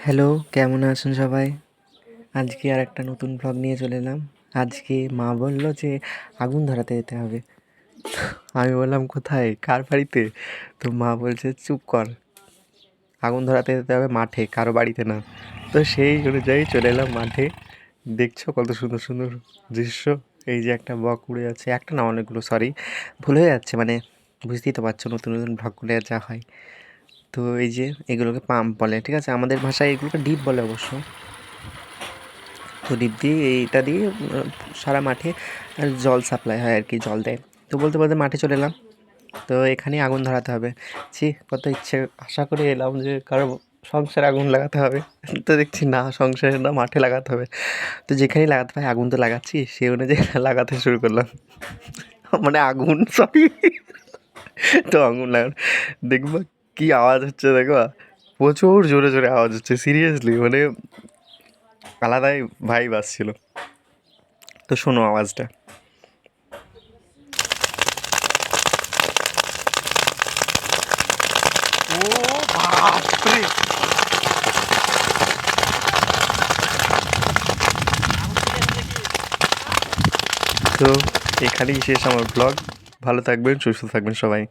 Hello, কেমন আছেন সবাই? আজকে আরেকটা নতুন ভ্লগ নিয়ে চলে এলাম। আজকে মা বলল যে আগুন ধরাতে যেতে হবে। আমি বললাম কোথায়? কার বাড়িতে? তো মা বলছে চুপ কর, আগুন ধরাতে যেতে হবে মাঠে, কারো বাড়িতে না। তো সেই অনুযায়ী চলে এলাম মাঠে। দেখছো কত সুন্দর সুন্দর দৃশ্য। এই যে একটা বক উড়ে যাচ্ছে, একটা না অনেকগুলো, সরি ভুল হয়ে যাচ্ছে, মানে বুঝতেই তো পারছো নতুন নতুন ভ্লগ করলে যা হয়। তো এই যে এগুলোকে পাম্প বলে, ঠিক আছে, আমাদের ভাষায় এগুলোকে ডিপ বলে অবশ্য। তো ডিপ দিয়ে এইটা দিয়ে সারা মাঠে জল সাপ্লাই হয় আর কি, জল দেয়। তো বলতে বলতে মাঠে চলে এলাম। তো এখানেই আগুন ধরাতে হবে। কত ইচ্ছে আশা করে এলাম যে কারো সংসারে আগুন লাগাতে হবে। তো দেখছি না, সংসারে না, মাঠে লাগাতে হবে। তো যেখানেই লাগাতে পারি আগুন তো লাগাচ্ছি, সেই অনুযায়ী লাগাতে শুরু করলাম। মানে আগুন, সরি। তো আগুন লাগানো দেখবো কি আওয়াজ হচ্ছে, দেখো প্রচুর জোরে জোরে আওয়াজ হচ্ছে, সিরিয়াসলি মানে আলাদাই ভাইব আসছিল। তো শোনো আওয়াজটা। ও বাপরে! তো এখানেই শেষ আমার ব্লগ। ভালো থাকবেন, সুস্থ থাকবেন সবাই।